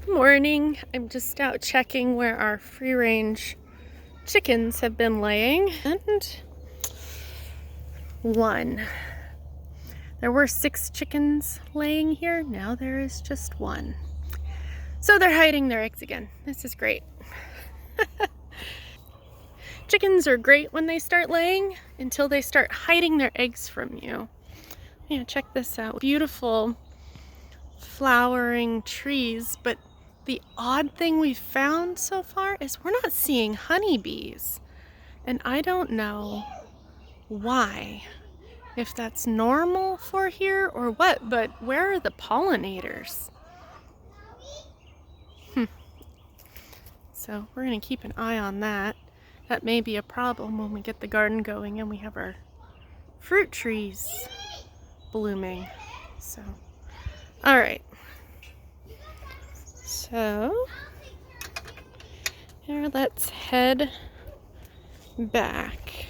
Good morning. I'm just out checking where our free-range chickens have been laying, and one. There were 6 chickens laying here. Now there is just 1. So they're hiding their eggs again. This is great. Chickens are great when they start laying until they start hiding their eggs from you. Yeah, check this out. Beautiful flowering trees, but the odd thing we've found so far is we're not seeing honeybees. And I don't know why. If that's normal for here or what, but where are the pollinators? So we're gonna keep an eye on that. That may be a problem when we get the garden going and we have our fruit trees blooming. So, all right. So, here, let's head back.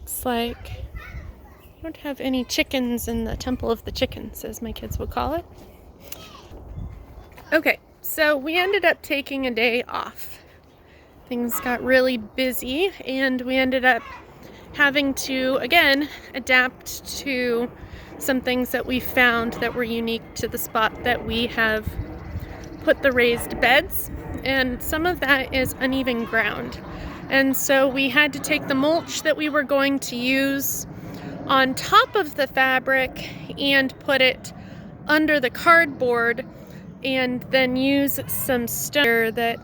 Looks like I don't have any chickens in the Temple of the Chickens, as my kids would call it. Okay, so we ended up taking a day off. Things got really busy, and we ended up having to, again, adapt to some things that we found that were unique to the spot that we have put the raised beds, and some of that is uneven ground. And so we had to take the mulch that we were going to use on top of the fabric and put it under the cardboard, and then use some stone that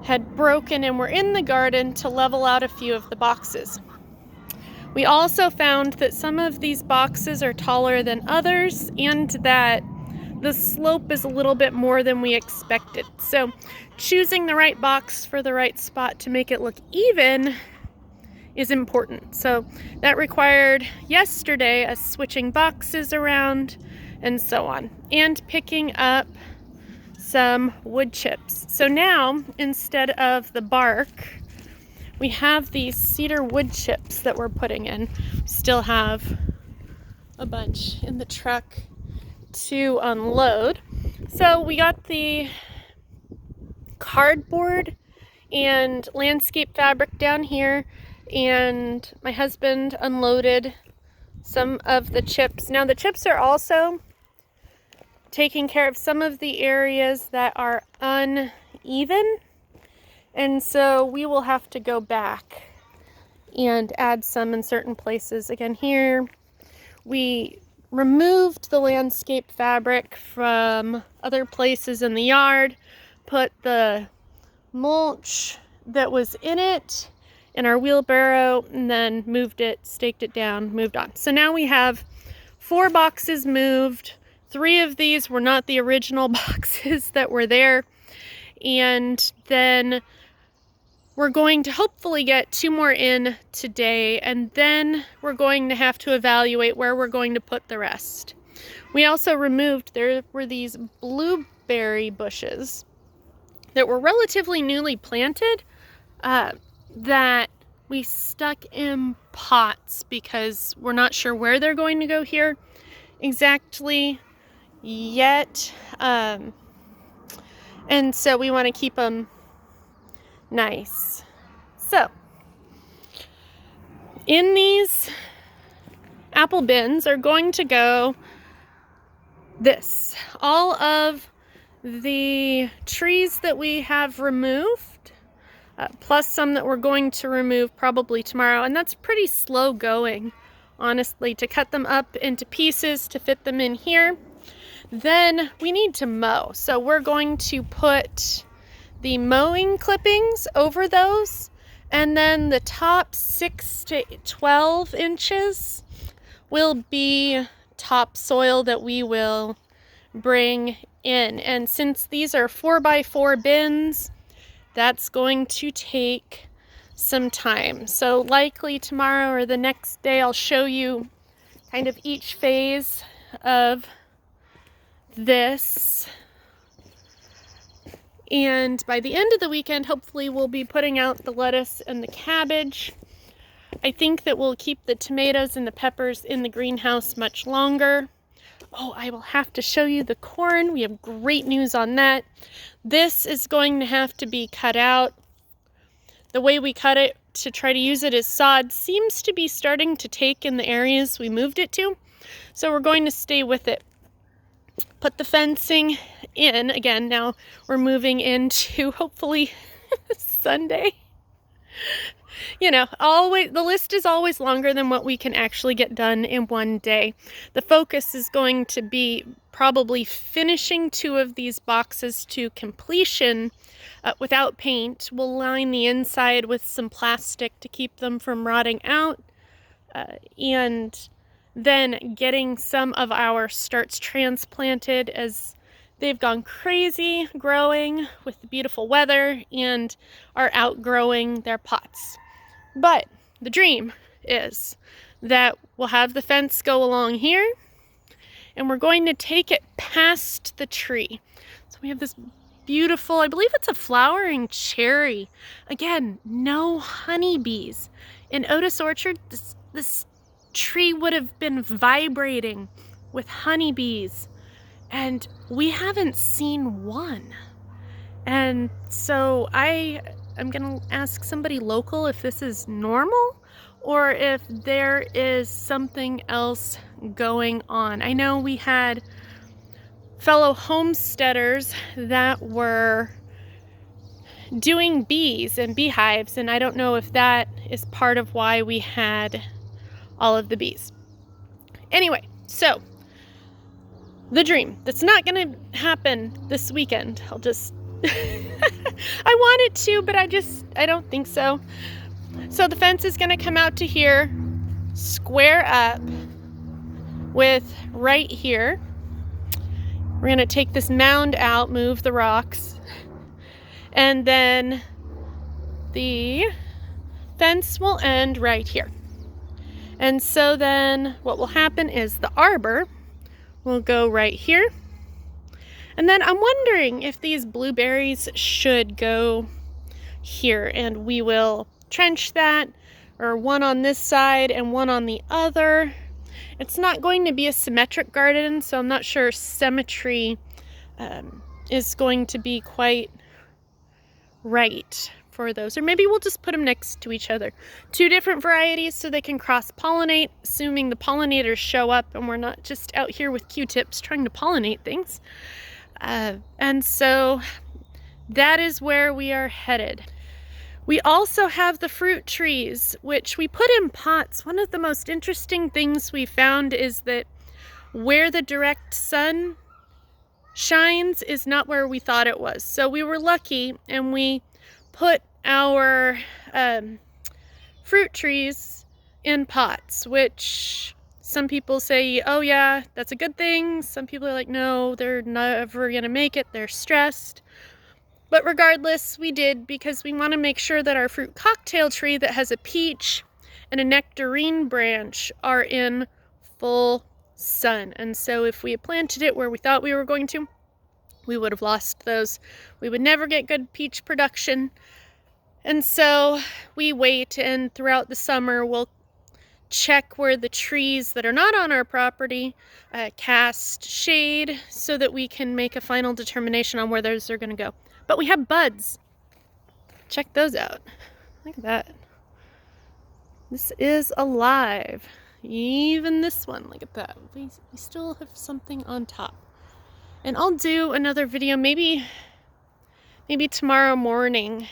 had broken and were in the garden to level out a few of the boxes. We also found that some of these boxes are taller than others and that the slope is a little bit more than we expected. So choosing the right box for the right spot to make it look even is important. So that required yesterday us switching boxes around and so on, and picking up some wood chips. So now, instead of the bark, we have these cedar wood chips that we're putting in. We still have a bunch in the truck to unload. So we got the cardboard and landscape fabric down here, and my husband unloaded some of the chips. Now the chips are also taking care of some of the areas that are uneven, and so we will have to go back and add some in certain places. Again, here we removed the landscape fabric from other places in the yard, put the mulch that was in it in our wheelbarrow, and then moved it, staked it down, moved on. So now we have 4 boxes moved. 3 of these were not the original boxes that were there. And then we're going to hopefully get 2 more in today, and then we're going to have to evaluate where we're going to put the rest. We also removed, there were these blueberry bushes that were relatively newly planted that we stuck in pots because we're not sure where they're going to go here exactly yet, and so we want to keep them nice. So in these apple bins are going to go this, all of the trees that we have removed, plus some that we're going to remove probably tomorrow, and that's pretty slow going, honestly, to cut them up into pieces to fit them in here. Then we need to mow, so we're going to put the mowing clippings over those, and then the top 6 to 12 inches will be topsoil that we will bring in. And since these are 4x4 bins, that's going to take some time. So likely tomorrow or the next day I'll show you kind of each phase of this. And by the end of the weekend, hopefully we'll be putting out the lettuce and the cabbage. I think that we'll keep the tomatoes and the peppers in the greenhouse much longer. Oh, I will have to show you the corn. We have great news on that. This is going to have to be cut out. The way we cut it to try to use it as sod seems to be starting to take in the areas we moved it to. So we're going to stay with it. Put the fencing in. Again, now we're moving into hopefully Sunday. You know, always the list is always longer than what we can actually get done in one day. The focus is going to be probably finishing 2 of these boxes to completion without paint. We'll line the inside with some plastic to keep them from rotting out, and then getting some of our starts transplanted as they've gone crazy growing with the beautiful weather and are outgrowing their pots. But the dream is that we'll have the fence go along here, and we're going to take it past the tree. So we have this beautiful, I believe it's a flowering cherry. Again, no honeybees. In Otis Orchard, this tree would have been vibrating with honeybees, and we haven't seen one. And so I'm gonna ask somebody local if this is normal or if there is something else going on. I know we had fellow homesteaders that were doing bees and beehives, and I don't know if that is part of why we had all of the bees. Anyway, so the dream that's not gonna happen this weekend. I'll just I want it to, but I don't think so. So the fence is gonna come out to here, square up with right here. We're gonna take this mound out, move the rocks, and then the fence will end right here. And so then what will happen is the arbor will go right here. And then I'm wondering if these blueberries should go here, and we will trench that, or one on this side and one on the other. It's not going to be a symmetric garden, so I'm not sure symmetry is going to be quite right for those. Or maybe we'll just put them next to each other. 2 different varieties so they can cross-pollinate, assuming the pollinators show up and we're not just out here with Q-tips trying to pollinate things. And so that is where we are headed. We also have the fruit trees, which we put in pots. One of the most interesting things we found is that where the direct sun shines is not where we thought it was. So we were lucky, and we put our fruit trees in pots, which some people say, oh yeah, that's a good thing. Some people are like, no, they're never gonna make it, they're stressed. But regardless, we did, because we want to make sure that our fruit cocktail tree that has a peach and a nectarine branch are in full sun. And so if we had planted it where we thought we were going to, we would have lost those. We would never get good peach production. And so we wait, and throughout the summer we'll check where the trees that are not on our property cast shade so that we can make a final determination on where those are going to go. But we have buds. Check those out. Look at that. This is alive. Even this one, look at that. We still have something on top. And I'll do another video maybe tomorrow morning,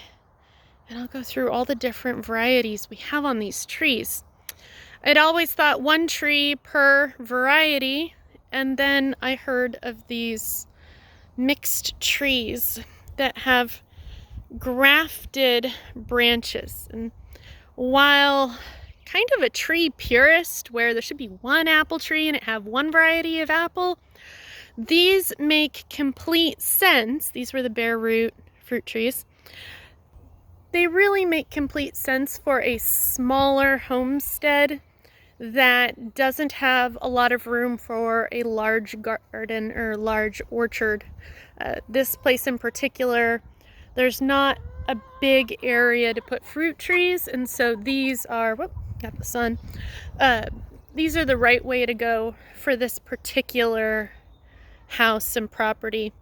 and I'll go through all the different varieties we have on these trees. I'd always thought 1 tree per variety, and then I heard of these mixed trees that have grafted branches. And while kind of a tree purist where there should be 1 apple tree and it have 1 variety of apple, these make complete sense. These were the bare root fruit trees. They really make complete sense for a smaller homestead that doesn't have a lot of room for a large garden or large orchard. This place in particular, there's not a big area to put fruit trees, and so these are, whoop, got the sun, these are the right way to go for this particular house and property.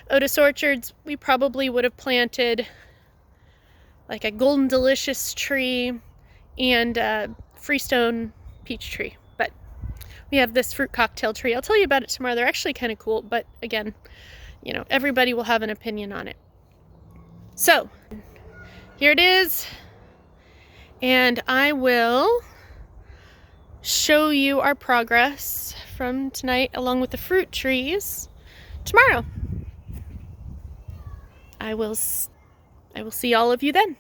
Otis Orchards, we probably would have planted like a Golden Delicious tree and a Freestone peach tree, but we have this fruit cocktail tree. I'll tell you about it tomorrow. They're actually kind of cool, but again, you know, everybody will have an opinion on it. So here it is, and I will show you our progress from tonight along with the fruit trees tomorrow. I will see all of you then.